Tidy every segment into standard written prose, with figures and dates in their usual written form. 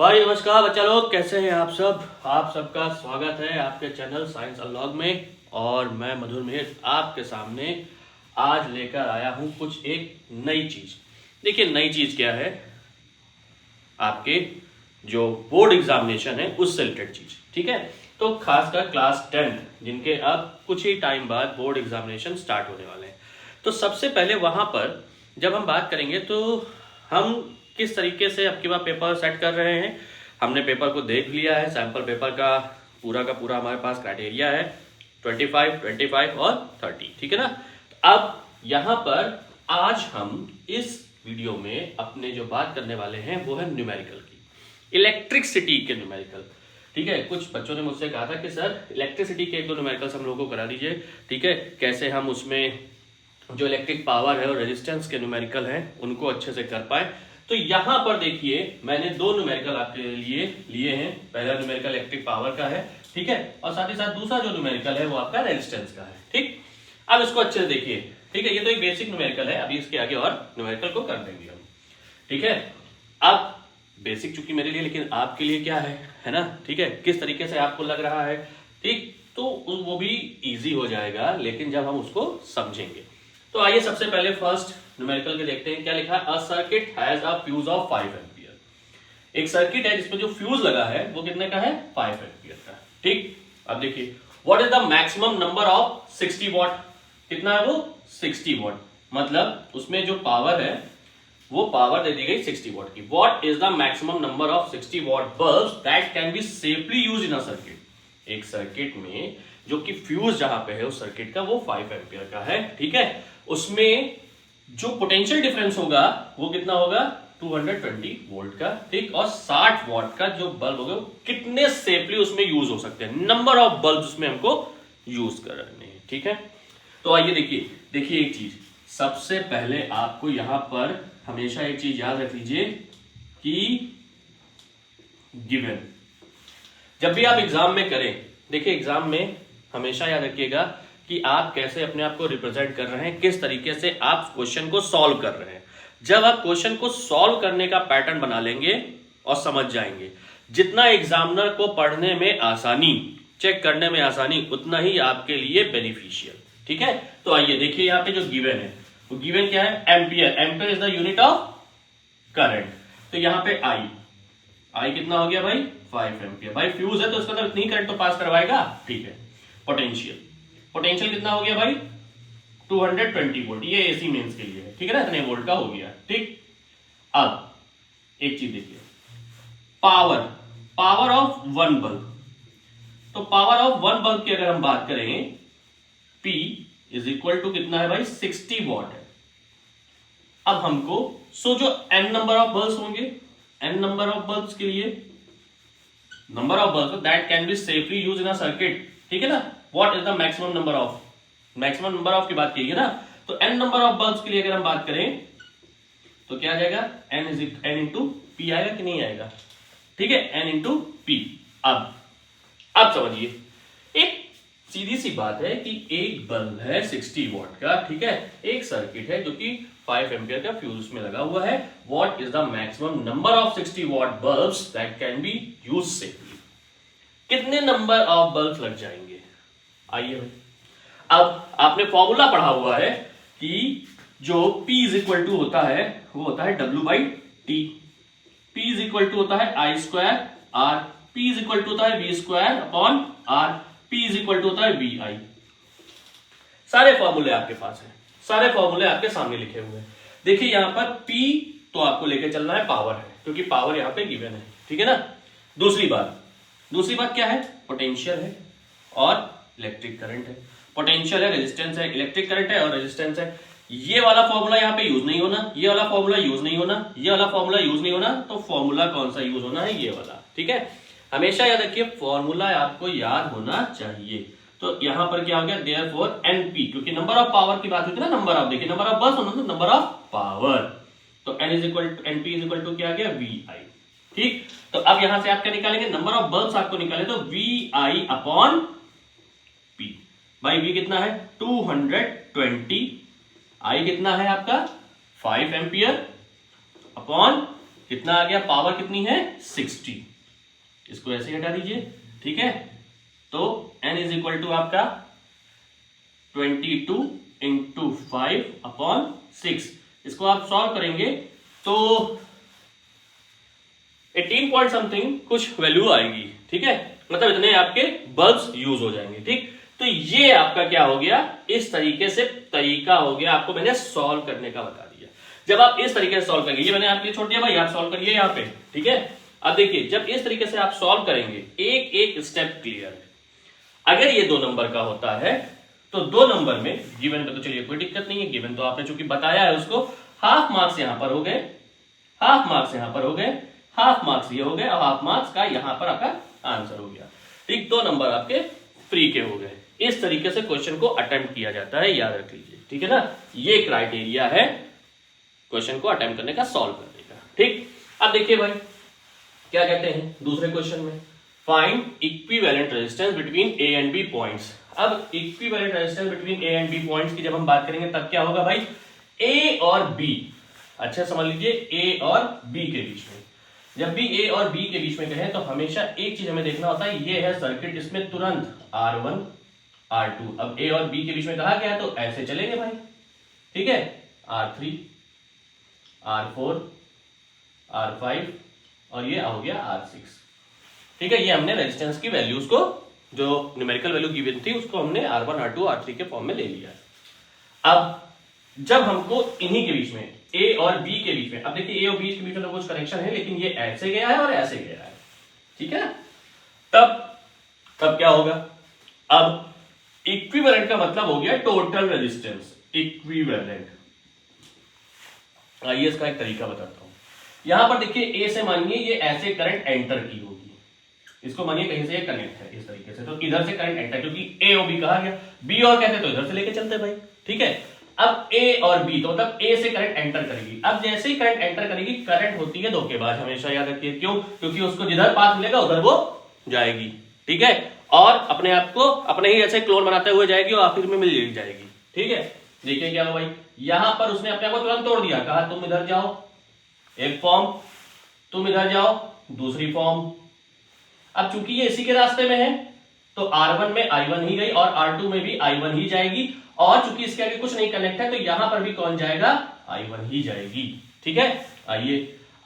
भाई नमस्कार बच्चा लोग, कैसे हैं आप सब। आप सबका स्वागत है आपके चैनल साइंस अनलॉग में। और मैं मधुर मिहिर आपके सामने आज लेकर आया हूं कुछ एक नई चीज। देखिए नई चीज क्या है, आपके जो बोर्ड एग्जामिनेशन है उससे रिलेटेड चीज। ठीक है, तो खासकर क्लास 10 जिनके अब कुछ ही टाइम बाद बोर्ड एग्जामिनेशन स्टार्ट होने वाले हैं, तो सबसे पहले वहां पर जब हम बात करेंगे तो हम किस तरीके से अब की बार पेपर सेट कर रहे हैं। हमने पेपर को देख लिया है, सैंपल पेपर का पूरा हमारे पास क्राइटेरिया है 25, 25 और 30। ठीक है ना। अब यहाँ पर आज हम इस वीडियो में अपने जो बात करने वाले हैं वो है न्यूमेरिकल की, इलेक्ट्रिसिटी के न्यूमेरिकल। ठीक है, कुछ बच्चों ने मुझसे कहा था कि सर इलेक्ट्रिसिटी के एक दो न्यूमेरिकल्स हम लोगों को करा दीजिए। ठीक है, कैसे हम उसमें जो इलेक्ट्रिक पावर है और रेजिस्टेंस के न्यूमेरिकल हैं उनको अच्छे से कर पाए। तो यहां पर देखिए मैंने दो न्यूमेरिकल आपके लिए लिए हैं। पहला न्यूमेरिकल इलेक्ट्रिक पावर का है, ठीक है, और साथ ही साथ दूसरा जो न्यूमेरिकल है वो आपका रेजिस्टेंस का है। ठीक, अब इसको अच्छे से देखिए। ठीक है, ये तो एक बेसिक न्यूमेरिकल है, अभी इसके आगे और न्यूमेरिकल को कर देंगे हम। ठीक है, अब बेसिक चूंकि मेरे लिए, लेकिन आपके लिए क्या है ना। ठीक है, किस तरीके से आपको लग रहा है, ठीक, तो वो भी इजी हो जाएगा लेकिन जब हम उसको समझेंगे। तो आइए सबसे पहले फर्स्ट न्यूमेरिकल के देखते हैं क्या लिखा है। A circuit has a fuse of 5 ampere. एक सर्किट है जिसमें जो फ्यूज लगा है वो कितने का है, 5 एम्पियर का। ठीक, अब देखिए what is the maximum number of 60 what. कितना है वो, 60 वॉट। मतलब उसमें जो पावर है वो पावर दे दी गई 60 वॉट की। What is the maximum number of 60 what bulbs that can be safely used in a circuit. एक सर्किट में जो कि फ्यूज जहां पे है उस सर्किट का वो 5 एम्पियर का है। ठीक है, उसमें जो पोटेंशियल डिफरेंस होगा वो कितना होगा, 220 वोल्ट का। ठीक, और 60 वॉट का जो बल्ब होगा कितने सेफली उसमें यूज हो सकते हैं, नंबर ऑफ बल्ब उसमें हमको यूज करने हैं। ठीक है, तो आइए देखिए एक चीज। सबसे पहले आपको यहां पर हमेशा एक चीज याद रख लीजिए कि गिवन जब भी आप एग्जाम में करें, देखिए एग्जाम में हमेशा याद रखिएगा कि आप कैसे अपने आप को रिप्रेजेंट कर रहे हैं, किस तरीके से आप क्वेश्चन को सॉल्व कर रहे हैं। जब आप क्वेश्चन को सॉल्व करने का पैटर्न बना लेंगे और समझ जाएंगे, जितना एग्जामिनर को पढ़ने में आसानी, चेक करने में आसानी, उतना ही आपके लिए बेनिफिशियल। ठीक है, तो आइए देखिए यहाँ पे जो गिवन है वो गिवन क्या है, ampere. Ampere is the unit of current. तो यहाँ पे आई कितना हो गया भाई, 5 एम्पियर। भाई फ्यूज है तो उसका तो इतनी करंट तो पास करवाएगा। ठीक है, पोटेंशियल कितना हो गया भाई, 220 वोल्ट। ये एसी मेंस के लिए है, ठीक है ना, इतने वोल्ट का हो गया। ठीक, अब एक चीज देखिए, पावर ऑफ वन बल्ब। तो पावर ऑफ वन बल्ब की अगर हम बात करें, P इज इक्वल टू कितना है भाई, 60 वॉट है। अब हमको जो n नंबर ऑफ बल्ब्स होंगे, n नंबर ऑफ बल्ब्स के लिए, number of bulbs that can be safely use in a circuit. ठीक है ना, what is the maximum number of की बात कीजिए ना। तो n नंबर ऑफ बल्ब्स के लिए अगर हम बात करें तो क्या आ जाएगा, n इंटू पी आएगा कि नहीं आएगा। ठीक है, n इंटू पी। अब समझिए, एक सीधी सी बात है कि एक बल्ब है 60 वॉट का। ठीक है, एक सर्किट है जो कि 5 एम्पियर का फ्यूज में लगा हुआ है। What is the maximum number of 60 what bulbs that can be use safely. कितने नंबर ऑफ बल्ब्स लग जाएंगे। आइए भाई, अब आपने फॉर्मूला पढ़ा हुआ है कि जो P इज इक्वल टू होता है वो होता है W/T। P is equal to होता है I²R। P is equal to होता है V²/R। P is equal to होता है VI। सारे फॉर्मूले आपके पास हैं, सारे फॉर्मूले आपके सामने लिखे हुए हैं। देखिए यहां पर P तो आपको लेके चलना है, पावर है, क्योंकि पावर यहां पे गिवन है। ठीक है ना। दूसरी बात क्या है, पोटेंशियल है और इलेक्ट्रिक करंट है। पोटेंशियल है, रेजिस्टेंस है, इलेक्ट्रिक करंट है और रेजिस्टेंस है। ये वाला फॉर्मूला यहाँ पे यूज नहीं होना, ये वाला फॉर्मूला यूज नहीं होना, ये वाला फॉर्मूला यूज नहीं होना। तो फॉर्मूला कौन सा यूज होना है, ये वाला। ठीक है, हमेशा याद रखिए फॉर्मूला आपको याद होना चाहिए। तो यहां पर क्या हो गया, देयरफॉर NP, क्योंकि नंबर ऑफ पावर की बात होती है ना, नंबर ऑफ, देखिए नंबर ऑफ बल्ब होना, नंबर ऑफ पावर। तो N is equal to NP is equal to क्या आ गया, VI। ठीक, तो अब यहां से आप क्या निकालेंगे, नंबर ऑफ बल्ब्स आपको निकाले तो VI/P। भाई V कितना है, 220। I कितना है आपका, 5 एम्पियर अपॉन कितना आ गया, पावर कितनी है 60, इसको ऐसे हटा दीजिए, ठीक है। तो n इज इक्वल टू आपका 22 इंटू 5/6, इसको आप सॉल्व करेंगे तो 18 पॉइंट समथिंग कुछ वैल्यू आएगी, ठीक है। मतलब इतने आपके बल्ब्स यूज हो जाएंगे, ठीक। तो ये आपका क्या हो गया, इस तरीके से तरीका हो गया, आपको मैंने सॉल्व करने का बता दिया। जब आप इस तरीके से सॉल्व करेंगे, ये मैंने आपके लिए छोड़ दिया भाई, आप सॉल्व करिए यहाँ पे, ठीक है। अब देखिए जब इस तरीके से आप सॉल्व करेंगे, एक एक स्टेप क्लियर है। अगर ये 2 नंबर का होता है तो 2 नंबर में गिवन पे तो चलिए कोई दिक्कत नहीं है, गिवन तो आपने चूंकि बताया है उसको, हाफ मार्क्स यहां पर हो गए, हाफ मार्क्स यहां पर हो गए, हाफ मार्क्स ये हो गए, और हाफ मार्क्स का यहां पर आपका आंसर हो गया, ठीक। 2 नंबर आपके फ्री के हो गए। इस तरीके से क्वेश्चन को अटेम्प्ट किया जाता है, याद रख लीजिए, ठीक है ना। ये क्राइटेरिया है क्वेश्चन को अटेम्प्ट करने का, सॉल्व करने का, ठीक। अब देखिए भाई क्या कहते हैं दूसरे क्वेश्चन में, find equivalent resistance between A and B points. अब equivalent resistance between A and B points की जब हम बात करेंगे तब क्या होगा भाई, ए और बी, अच्छा समझ लीजिए ए और बी के बीच में, जब भी ए और बी के बीच में कहें तो हमेशा एक चीज हमें देखना होता है, ये है सर्किट, इसमें तुरंत R1 R2, अब ए और बी के बीच में कहा गया तो ऐसे चलेंगे भाई, ठीक है, R3 R4 R5 और ये हो गया R6, ठीक है। ये हमने रेजिस्टेंस की वैल्यूज को, जो न्यूमेरिकल वैल्यू गिवन थी उसको हमने R1 R2 R3 के फॉर्म में ले लिया। अब जब हमको इन्हीं के बीच में ए और बी के बीच में, अब देखिए ए और बी के बीच में तो कुछ कनेक्शन है, लेकिन ये ऐसे गया है और ऐसे गया है, ठीक है। तब क्या होगा, अब इक्विवेलेंट का मतलब हो गया टोटल रेजिस्टेंस, इक्विवेलेंट। आइए इसका एक तरीका बताता हूं। यहां पर देखिए ए से मानिए ये ऐसे करंट एंटर की होगी, इसको मानिए कहीं से ये कनेक्ट है इस तरीके से, तो इधर से करंट एंटर, क्योंकि ए और बी कहा गया, बी और कहते तो इधर से लेके चलते भाई, ठीक है। अब ए और बी, तो मतलब ए से करंट एंटर करेगी, अब जैसे ही करंट एंटर करेगी, करंट होती है धोखेबाज, हमेशा याद रखिए, क्यों, क्योंकि उसको जिधर पाथ मिलेगा उधर वो जाएगी, ठीक है, और अपने आप को अपने ही ऐसे क्लोन बनाते हुए जाएगी और आखिर में मिल जाएगी, ठीक है। देखिए क्या हुआ भाई, यहां पर उसने अपने आप को तुरंत तोड़ दिया, कहा तुम इधर जाओ एक फॉर्म, तुम इधर जाओ दूसरी फॉर्म। अब चूंकि ये इसी के रास्ते में है तो R1 में I1 ही गई और R2 में भी I1 ही जाएगी, और चूंकि इसके आगे कुछ नहीं कनेक्ट है तो यहां पर भी कौन जाएगा, I1 ही जाएगी, ठीक है। आइए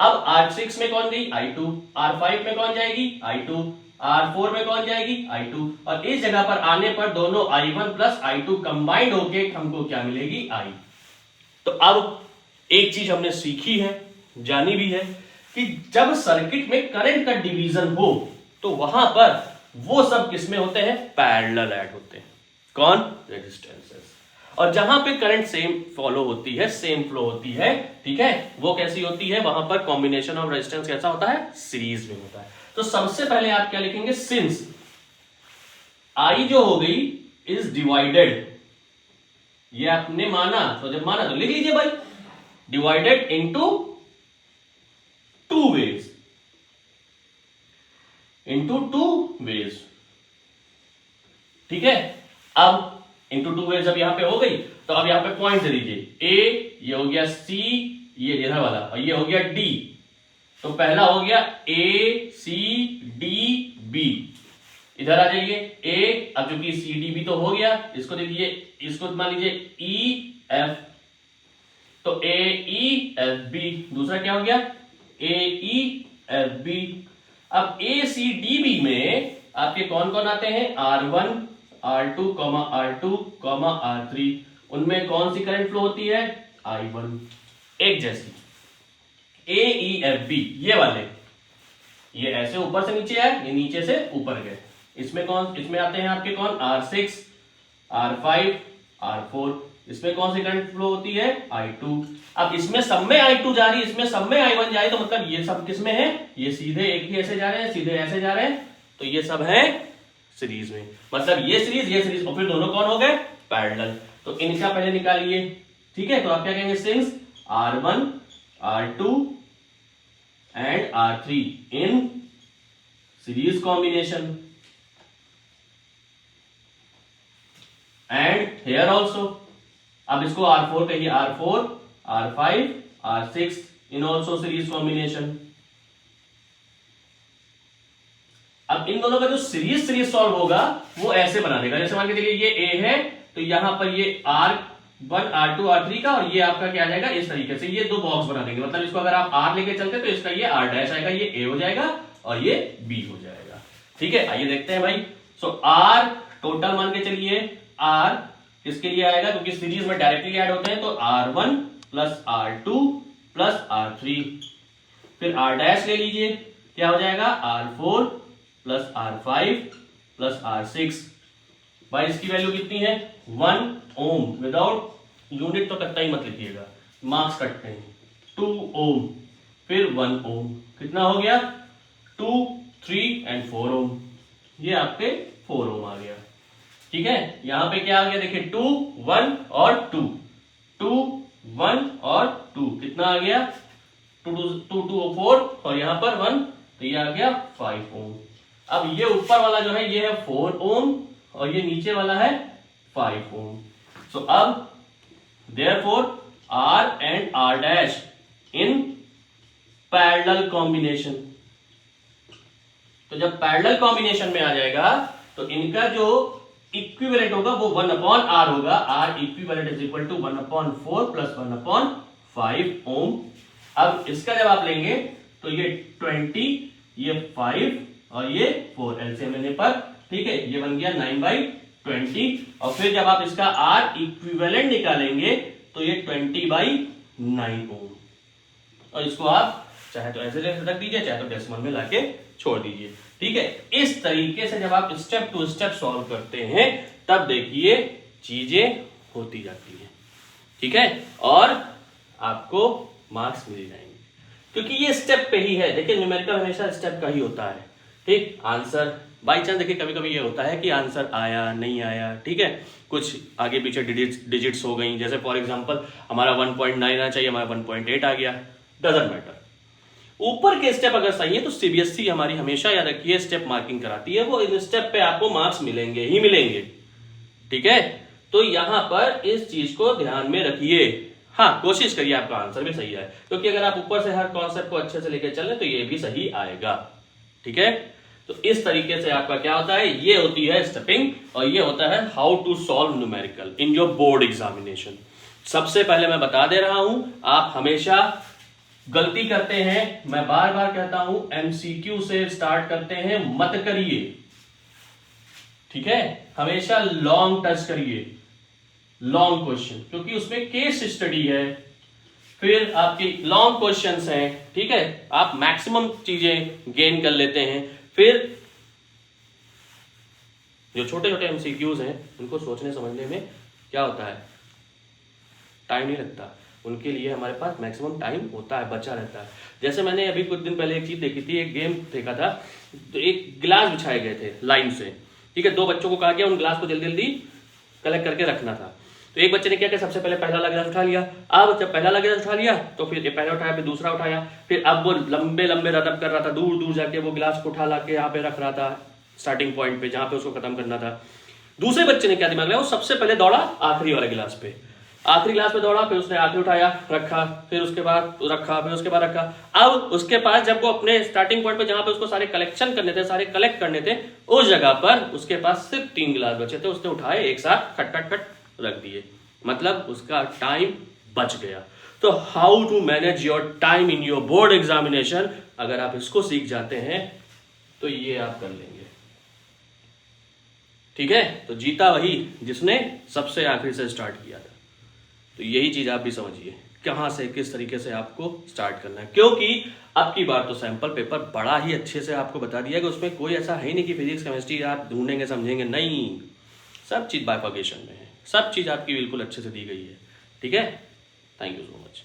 अब R6 में कौन गई, I2, R5 में कौन जाएगी, I2, R4 में कौन जाएगी, I2, और इस जगह पर आने पर दोनों I1 प्लस I2 कंबाइंड होके हमको क्या मिलेगी, I। तो अब एक चीज हमने सीखी है, जानी भी है, कि जब सर्किट में करंट का डिवीजन हो तो वहां पर वो सब किसमें होते हैं, पैरेलल ऐड होते हैं, कौन, रेजिस्टेंसेस। और जहां पे करंट सेम फॉलो होती है, सेम फ्लो होती है, ठीक है, वो कैसी होती है, वहां पर कॉम्बिनेशन ऑफ रेजिस्टेंस कैसा होता है, सीरीज में होता है। तो सबसे पहले आप क्या लिखेंगे, सिंस आई जो हो गई इज डिवाइडेड, ये आपने माना, तो जब माना तो लिख लीजिए भाई, divided into 2 ways, into 2 ways, ठीक है। अब इनटू 2 वेज जब यहां पे हो गई तो अब यहां पे पॉइंट दे दीजिए, ए ये हो गया, सी ये इधर वाला, और ये हो गया डी। तो पहला हो गया ए सी डी बी, इधर आ जाइए ए, अब चूंकि सी डी बी तो हो गया, इसको दे दीजिए, इसको मान लीजिए ई एफ, तो ए ई एफ बी, दूसरा क्या हो गया, ए ई एफ बी। अब ए सी डी बी में आपके कौन कौन आते हैं, R1 R2 R2 R3, उनमें कौन सी करंट फ्लो होती है, I1, एक जैसी। ए ई एफ बी ये वाले, ये ऐसे ऊपर से नीचे आए, ये नीचे से ऊपर गए, इसमें कौन, इसमें आते हैं आपके कौन, R6 R5 R4, इसमें कौन सी करंट फ्लो होती है, I2। अब इसमें सब में I2 जा रही है, इसमें सब में I1 जाए, तो मतलब ये सब किसमें है, ये सीधे एक ही ऐसे जा रहे हैं, सीधे ऐसे जा रहे हैं, तो ये सब है सीरीज में, मतलब ये सीरीज, और फिर दोनों कौन हो गए, पैरेलल। तो इनका पहले निकालिए, ठीक है। तो आप क्या कहेंगे, since R1 R2 and R3 in series combination, and here also, अब इसको R4 कहिए, R4 R5 R6 in also series combination. अब इन दोनों का जो सीरीज सॉल्व होगा वो ऐसे बना देगा, जैसे मान के चलिए ये ए है तो यहां पर ये R1 R2 R3 का, और ये आपका क्या आ जाएगा इस तरीके से, ये दो बॉक्स बना देंगे। मतलब इसको अगर आप R लेके चलते तो इसका ये R डैश आएगा, ये A हो जाएगा और ये B हो जाएगा। ठीक है, आइए देखते हैं भाई। सो R टोटल मान के चलिए R किसके लिए आएगा, क्योंकि सीरीज में डायरेक्टली ऐड होते हैं, तो R1 plus R2 plus R3, फिर R डैश ले लीजिए, क्या हो जाएगा R4 plus R5 plus R6। भाई इसकी वैल्यू कितनी है 1 ओम, विदाउट यूनिट तो कतई मत लिखिएगा, मार्क्स कटते हैं। 2 ओम फिर 1 ओम, कितना हो गया 2 3 एंड 4 ओम, ये आपके 4 ओम आ गया। ठीक है, यहां पे क्या आ गया देखिए 2 1 और 2, 2 1 और 2, कितना आ गया 2 2 4 और यहां पर 1, तो ये आ गया 5 ओम। अब ये ऊपर वाला जो है ये है 4 ओम और ये नीचे वाला है 5 ओम। सो अब therefore R and R dash in parallel combination, तो जब पैरेलल कॉम्बिनेशन में आ जाएगा तो इनका जो इक्विवेलेंट होगा वो 1 अपॉन R होगा। R equivalent is equal to 1 upon 4 plus 1 upon 5 ohm. अब इसका जब आप लेंगे तो ये 20, ये 5 और ये 4 एलसीएम लेने पर, ठीक है, ये बन गया 9/20। और फिर जब आप इसका R इक्विवेलेंट निकालेंगे तो ये 20/9 ओम। और इसको आप चाहे तो ऐसे रख दीजिए, चाहे तो डेसिमल में लाके छोड़ दीजिए। ठीक है, इस तरीके से जब आप स्टेप टू स्टेप सॉल्व करते हैं तब देखिए चीजें होती जाती हैं। ठीक है, और आपको मार्क्स मिल जाएंगे, क्योंकि ये स्टेप पे ही है। देखिए न्यूमेरिकल हमेशा स्टेप का ही होता है। ठीक, आंसर बाई चांस देखिए कभी कभी ये होता है कि आंसर आया नहीं आया, ठीक है, कुछ आगे पीछे डिजिट्स हो गई, जैसे फॉर एग्जांपल हमारा 1.9 आना चाहिए, हमारा 1.8 आ गया, डजंट मैटर। ऊपर के स्टेप अगर सही है तो सीबीएसई हमारी हमेशा याद रखिए स्टेप मार्किंग कराती है, वो इन स्टेप पे आपको मार्क्स मिलेंगे ही मिलेंगे। ठीक है, तो यहां पर इस चीज को ध्यान में रखिए। हाँ, कोशिश करिए आपका आंसर भी सही आए, क्योंकि अगर आप ऊपर से हर कॉन्सेप्ट को अच्छे से लेकर चले तो ये भी सही आएगा। ठीक है, तो इस तरीके से आपका क्या होता है, ये होती है स्टेपिंग और ये होता है how to solve numerical in your board examination. सबसे पहले मैं बता दे रहा हूं, आप हमेशा गलती करते हैं, मैं बार बार कहता हूं, एमसीक्यू से स्टार्ट करते हैं, मत करिए। ठीक है, हमेशा लॉन्ग टच करिए, लॉन्ग क्वेश्चन, क्योंकि उसमें केस स्टडी है, फिर आपकी लॉन्ग क्वेश्चंस हैं। ठीक है, आप मैक्सिमम चीजें गेन कर लेते हैं। फिर जो छोटे छोटे एमसीक्यूज हैं उनको सोचने समझने में क्या होता है, टाइम नहीं लगता, उनके लिए हमारे पास मैक्सिमम टाइम होता है, बचा रहता है। जैसे मैंने अभी कुछ दिन पहले एक चीज देखी थी, एक गेम देखा था, तो एक गिलास बिछाए गए थे लाइन से। ठीक है, 2 बच्चों को कहा गया उन गिलास को जल्दी जल्दी कलेक्ट करके रखना था। तो एक बच्चे ने क्या किया, सबसे पहले पहला वाला गिलास उठा लिया। अब जब पहला वाला गिलास उठा लिया तो फिर ये पहला उठाया, फिर दूसरा उठाया, फिर अब वो लंबे लंबे रनअप कर रहा था, दूर दूर जाके वो गिलास को उठा ला के यहाँ पे रख रहा था स्टार्टिंग पॉइंट पे जहां पे उसको खत्म करना था। दूसरे बच्चे ने क्या दिमाग लगाया, वो सबसे पहले दौड़ा आखिरी वाले गिलास पे, आखिरी गिलास पे दौड़ा, फिर उसने आखिरी उठाया, रखा, फिर उसके बाद रखा, फिर उसके बाद रखा। अब उसके पास जब वो अपने स्टार्टिंग पॉइंट पे जहां पे उसको सारे कलेक्शन करने थे, सारे कलेक्ट करने थे, उस जगह पर उसके पास सिर्फ 3 गिलास बचे थे, उसने उठाए एक साथ खट खट खट रख दिए, मतलब उसका टाइम बच गया। तो how to manage your time in your board examination, अगर आप इसको सीख जाते हैं तो ये आप कर लेंगे। ठीक है, तो जीता वही जिसने सबसे आखिरी से स्टार्ट किया था। तो यही चीज आप भी समझिए, कहां से किस तरीके से आपको स्टार्ट करना है, क्योंकि अब की बार तो सैंपल पेपर बड़ा ही अच्छे से आपको बता दिया कि उसमें कोई ऐसा है नहीं कि फिजिक्स केमिस्ट्री आप ढूंढेंगे समझेंगे, नहीं, सब चीज बाइफर्केशन में है, सब चीज आपकी बिल्कुल अच्छे से दी गई है। ठीक है, थैंक यू सो मच।